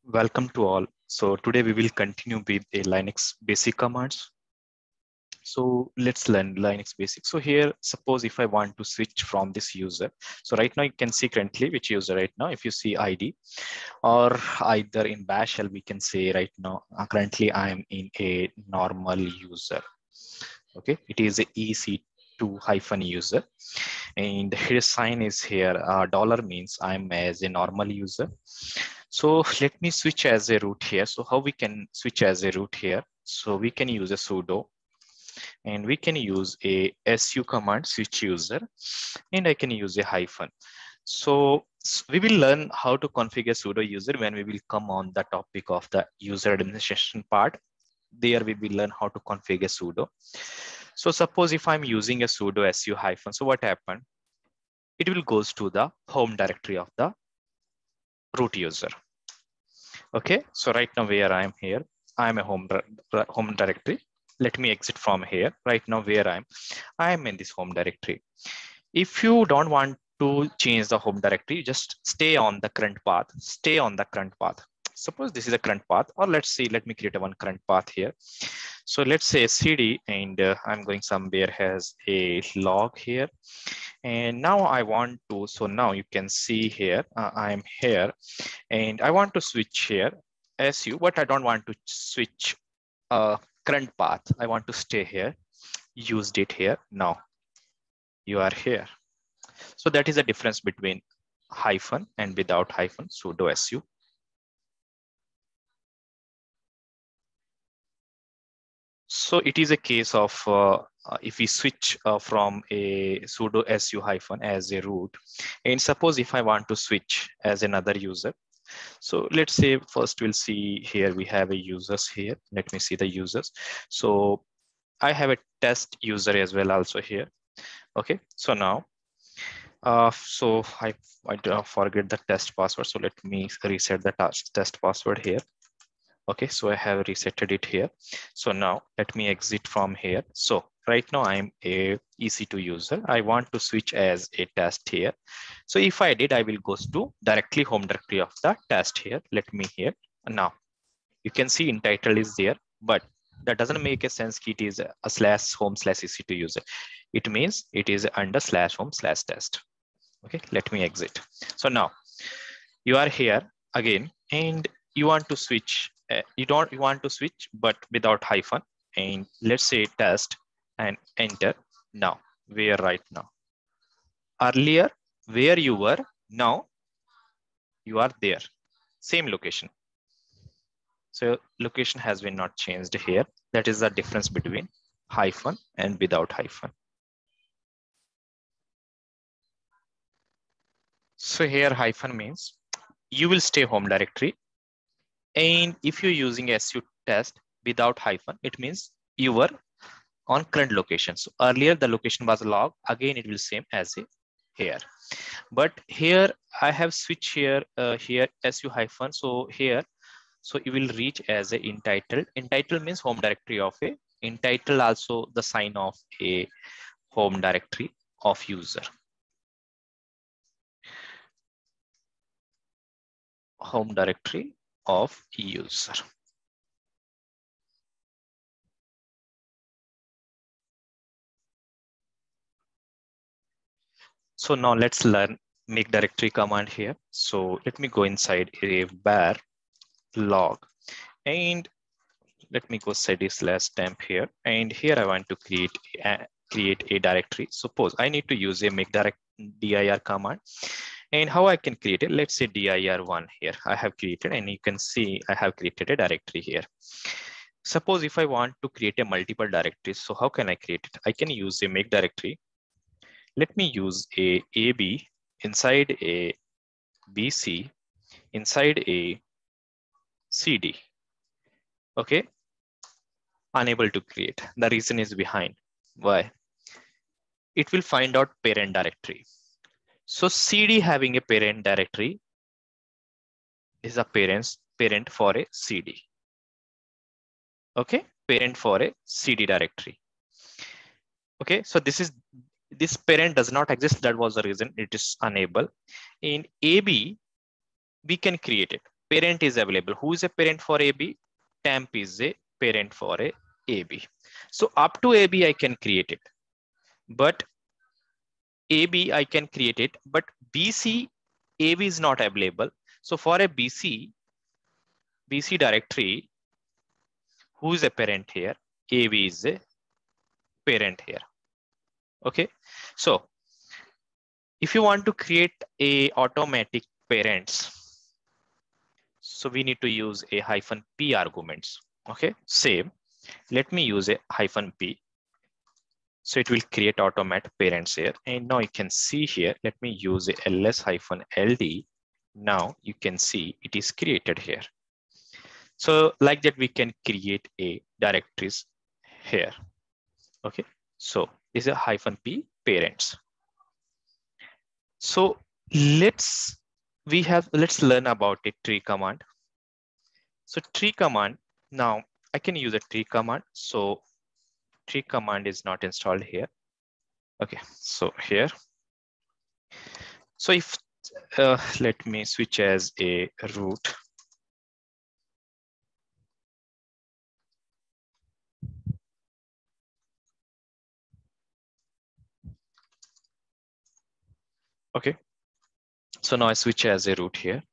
Welcome to all. So today we will continue with a Linux basic commands. So let's learn Linux basics. So here, suppose if I want to switch from this user. So right now you can see currently which user right now. If you see ID or either in bash shell, we can say right now, currently I am in a normal user. Okay, it is a EC2 user. And his sign is here. Dollar means I'm as a normal user. So let me switch as a root here. So how we can switch as a root here? So we can use a sudo and we can use a su command switch user and I can use a hyphen. So we will learn how to configure sudo user when we will come on the topic of the user administration part. There we will learn how to configure sudo. So suppose if I'm using a sudo su hyphen, so what happened? It will goes to the home directory of the root user. Okay, so right now where I am here, I am a home directory. Let me exit from here. Right now where I am in this home directory. If you don't want to change the home directory, just stay on the current path. Stay on the current path. Suppose this is a current path, or let's see, let me create a one current path here. So let's say cd, and I'm going somewhere has a log here. And now I want to, so now you can see here, I'm here and I want to switch here su, but I don't want to switch current path. I want to stay here, used it here. Now you are here. So that is the difference between hyphen and without hyphen sudo su. So it is a case of if we switch from a sudo su hyphen as a root, and suppose if I want to switch as another user. So let's say first we'll see here we have a users here. Let me see the users. So I have a test user as well also here. Okay, so now so I forget the test password. So let me reset the test password here. Okay, so I have resetted it here. So now let me exit from here. So right now I'm a EC2 user. I want to switch as a test here. So if I did, I will go to directly home directory of the test here. Let me here. Now you can see in title is there, but that doesn't make a sense. It is a /home/EC2 user. It means it is under /home/test. Okay, let me exit. So now you are here again and you want to switch. You want to switch, but without hyphen. And let's say test and enter. Now, where right now? Earlier, where you were, now you are there. Same location. So location has been not changed here. That is the difference between hyphen and without hyphen. So here hyphen means you will stay home directory. And if you're using su test without hyphen, it means you were on current location. So earlier the location was log, again it will same as a here. But here I have switched here, here su hyphen. So here, so you will reach as a entitled. Entitled means home directory of a, entitled also the sign of a home directory of user. Home directory of user. So now let's learn make directory command here. So let me go inside a var log and let me go cd/temp here. And here I want to create a directory. Suppose I need to use a make dir command. And how I can create it? Let's say dir1 here. I have created, and you can see I have created a directory here. Suppose if I want to create a multiple directories, so how can I create it? I can use a make directory. Let me use a AB inside a BC inside a CD. Okay, unable to create. The reason is behind. Why? It will find out parent directory. So CD having a parent directory is a parent for a CD. Okay, parent for a CD directory. Okay, so this parent does not exist. That was the reason it is unable. In AB, we can create it. parent is available. Who is a parent for AB? Temp is a parent for a AB. So up to AB I can create it, but AB I can create it, but BC AB is not available. So for a BC directory, who is a parent here? AB is a parent here. Okay, so if you want to create a automatic parents, so we need to use a -p arguments. Okay, same. Let me use a -p. So it will create automatic parents here. And now you can see here, let me use a ls-ld. Now you can see it is created here. So like that, we can create a directories here. Okay, so this is a -p parents. So let's learn about a tree command. So tree command, now I can use a tree command. So tree command is not installed here. Okay, so here. So if let me switch as a root. Okay, so now I switch as a root here.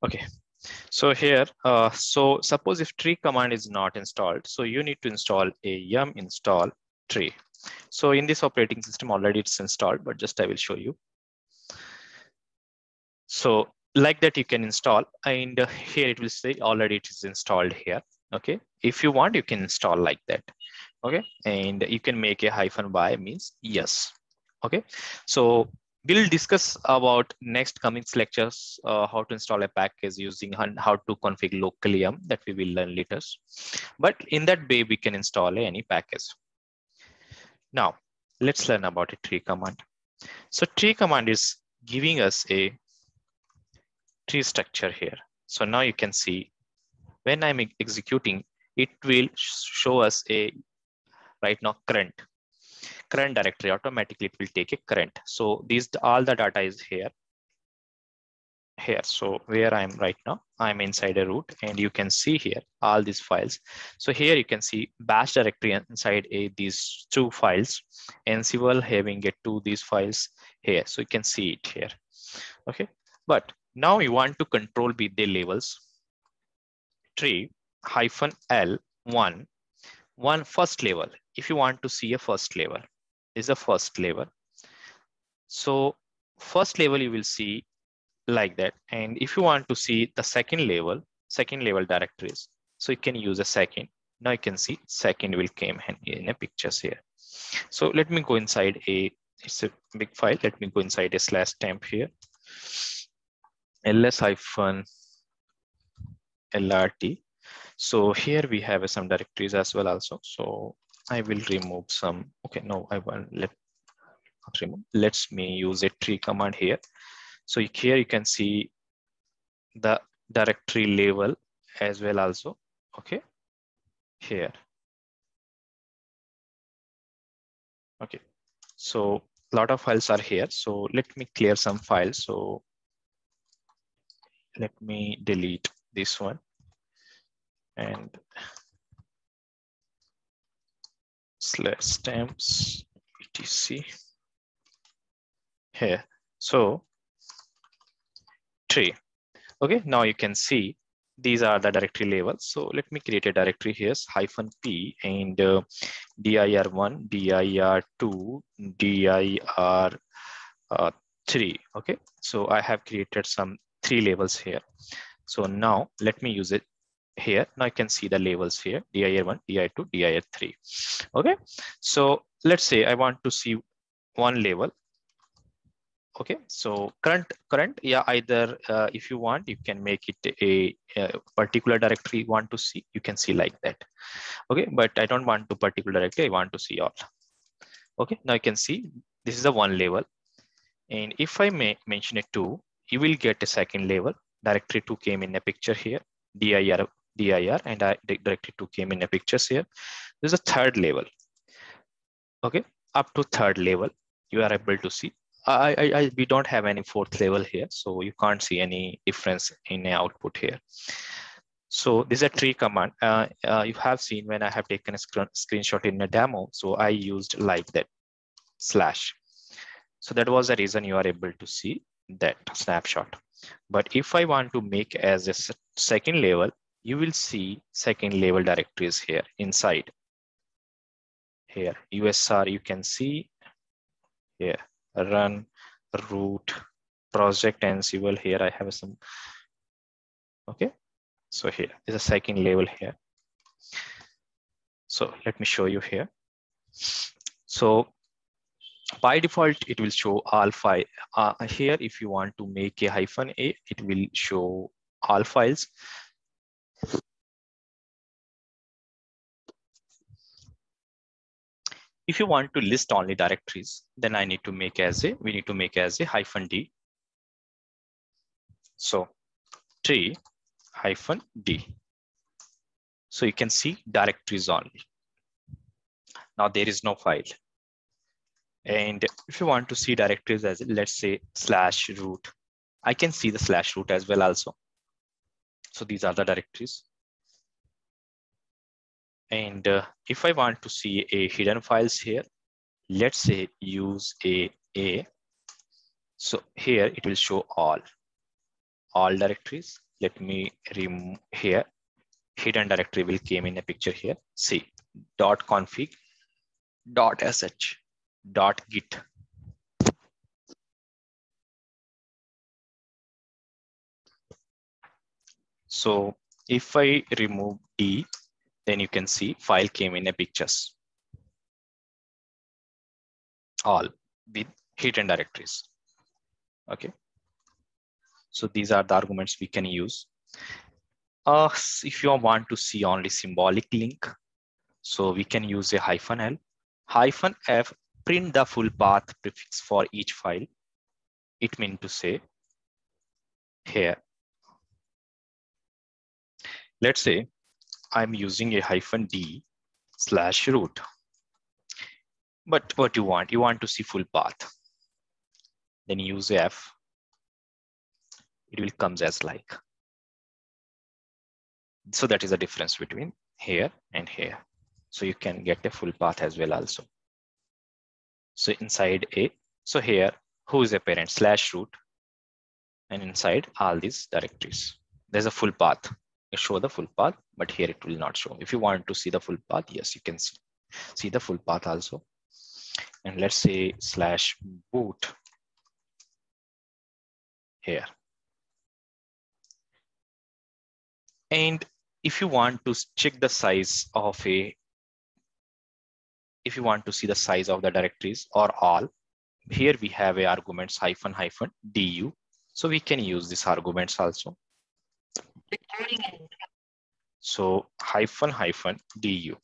Okay, so here, so suppose if tree command is not installed, so you need to install a yum install tree. So in this operating system already it's installed, but just I will show you. So like that you can install, and here it will say already it is installed here. Okay, if you want, you can install like that. Okay, and you can make a -y means yes. Okay, so we'll discuss about next coming lectures how to install a package using how to configure locally yum, that we will learn later. But in that way we can install any package. Now let's learn about a tree command. So tree command is giving us a tree structure here. So now you can see when I'm executing, it will show us a right now current directory. Automatically it will take a current. So these all the data is here. So where I'm right now, I'm inside a root, and you can see here all these files. So here you can see bash directory inside these two files, Ansible having it to these files here. So you can see it here. Okay, but now you want to control with the labels. Tree -l1 first level. If you want to see a first level, is a first level. So first level you will see like that. And if you want to see the second level directories, so you can use a second. Now you can see second will came in a pictures here. So let me go inside it's a big file. Let me go inside a /temp here. ls-lrt. So here we have some directories as well also. So I will remove some. Okay, no, I want remove. Let's me use a tree command here. So here you can see the directory level as well also. Okay, here. Okay, so a lot of files are here. So let me clear some files. So let me delete this one and /temps etc here. So tree. Okay, now you can see these are the directory labels. So let me create a directory here, -p and dir1, dir2, dir3. Okay, so I have created some 3 labels here. So now let me use it here. Now you can see the labels here, dir1, dir2, dir3. Okay, so let's say I want to see one label. Okay, so current, yeah, either if you want, you can make it a particular directory you want to see, you can see like that. Okay, but I don't want to particular directory, I want to see all. Okay, now you can see this is the one level, and if I may mention it 2, you will get a second level. Directory 2 came in a picture here, dir, and I directly to came in a pictures here. There's a third level. Okay, up to third level, you are able to see. We don't have any fourth level here, so you can't see any difference in the output here. So this is a tree command. You have seen when I have taken a screenshot in a demo. So I used like that slash. So that was the reason you are able to see that snapshot. But if I want to make as a second level, you will see second level directories here inside. Here, USR, you can see here, run, root, project, Ansible. Here I have some, okay. So here is a second level here. So let me show you here. So by default, it will show all file. Here, if you want to make a -a, it will show all files. If you want to list only directories, then we need to make as a -d. So tree -d. So you can see directories only. Now there is no file. And if you want to see directories as, let's say, /root, I can see the /root as well also. So these are the directories. And if I want to see a hidden files here, let's say use a. So here it will show all directories. Let me remove here. Hidden directory will came in a picture here. See .config, .sh, .git. So if I remove D, then you can see file came in a pictures. All with hidden directories. Okay. So these are the arguments we can use. If you want to see only symbolic link, so we can use a -l. -f print the full path prefix for each file. It means to say here, let's say I'm using a -d /root. But what you want to see full path. Then use F. It will comes as like. So that is the difference between here and here. So you can get a full path as well also. So inside A, so here, who is a parent /root, and inside all these directories. There's a full path. You show the full path, but here it will not show. If you want to see the full path, yes, you can see the full path also. And let's say /boot here. And if you want to check the size of if you want to see the size of the directories or all, here we have a arguments -du. So we can use these arguments also. So -du.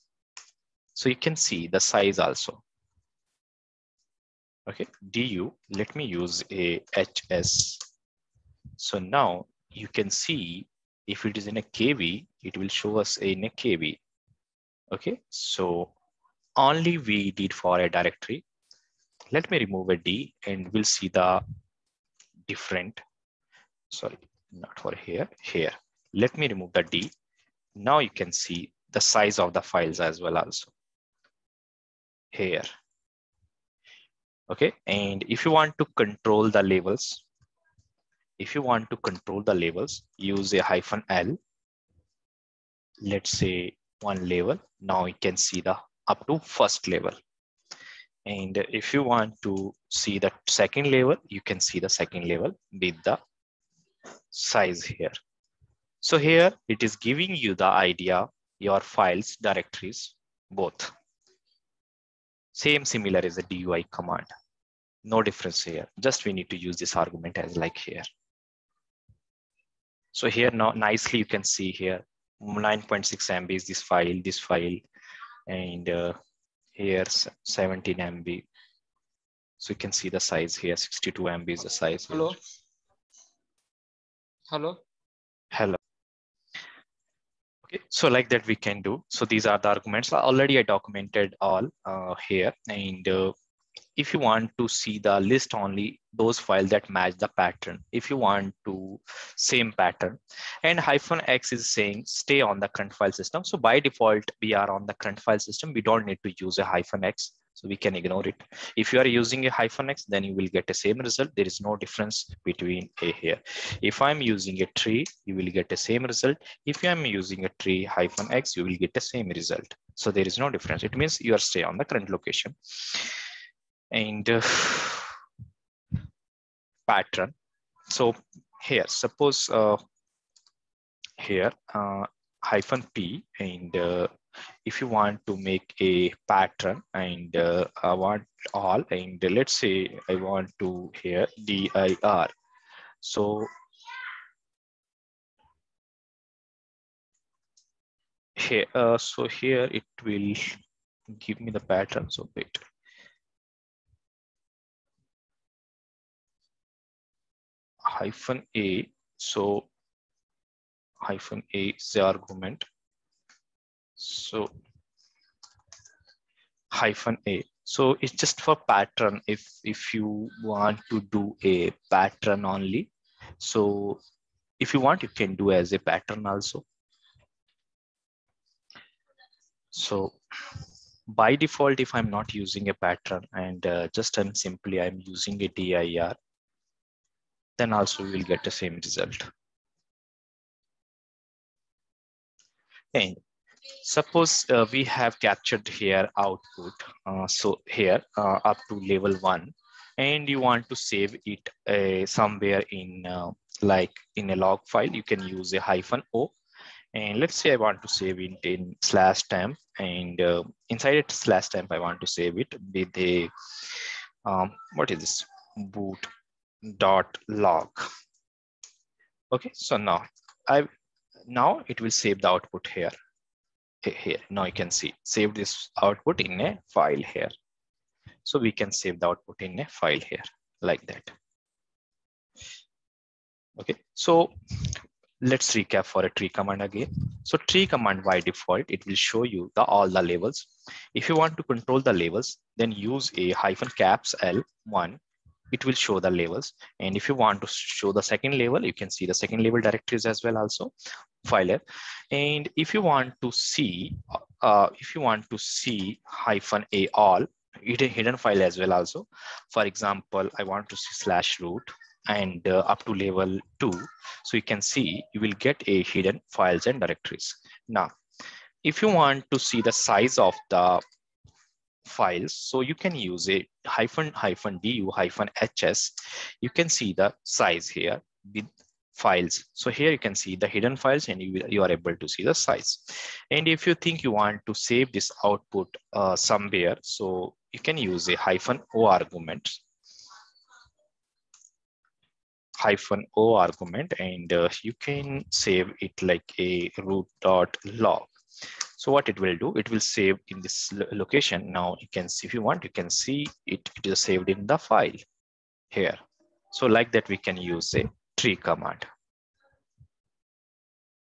So you can see the size also. Okay, du, let me use a HS. So now you can see if it is in a KB, it will show us in a KB. Okay, so only we did for a directory. Let me remove a D and we'll see the different, sorry, not for here. Let me remove the D. Now you can see the size of the files as well also. Here. Okay, and if you want to control the labels, use a -l. Let's say one level. Now you can see the up to first level. And if you want to see the second level, you can see the second level with the size here. So here it is giving you the idea, your files, directories, both. Similar as a DUI command. No difference here. Just we need to use this argument as like here. So here now nicely you can see here 9.6 MB is this file, and here 17 MB. So you can see the size here, 62 MB is the size. Hello. Here. Hello. Hello. Okay, so like that we can do. So these are the arguments. Already I documented all here. And if you want to see the list only those files that match the pattern, if you want to same pattern, and -x is saying stay on the current file system. So by default, we are on the current file system. We don't need to use a -x. So we can ignore it. If you are using a -x, then you will get the same result. There is no difference between a here. If I'm using a tree, you will get the same result. If I'm using a tree -x, you will get the same result. So there is no difference. It means you are stay on the current location. And pattern. So here, suppose here -p, and if you want to make a pattern, and I want all, and let's say I want to here dir. So here, so here it will give me the pattern. So wait. -a. So -a is the argument. So -a. So it's just for pattern. If you want to do a pattern only. So if you want, you can do as a pattern also. So by default, if I'm not using a pattern, and just and simply I'm using a dir, then also we'll get the same result. And suppose we have captured here output. So here up to level 1, and you want to save it somewhere in like in a log file, you can use a -o. And let's say I want to save it in /temp, and inside it /temp, I want to save it with a what is this, boot.log. Okay, so now it will save the output here. Here now you can see save this output in a file here. So we can save the output in a file here like that. Okay, so let's recap for a tree command again. So tree command by default, it will show you all the labels. If you want to control the labels, then use a -caps L1. It will show the labels. And if you want to show the second label, you can see the second label directories as well also, file. And if you want to see -a all, hidden file as well also. For example, I want to see /root and up to level 2. So you can see you will get a hidden files and directories. Now, if you want to see the size of the files, so you can use a -du-hs. You can see the size here with files. So here you can see the hidden files, and you are able to see the size. And if you think you want to save this output somewhere, so you can use a -o argument. -o argument, and you can save it like a root.log. So what it will do, it will save in this location. Now you can see, if you want, you can see it is saved in the file here. So like that, we can use a tree command.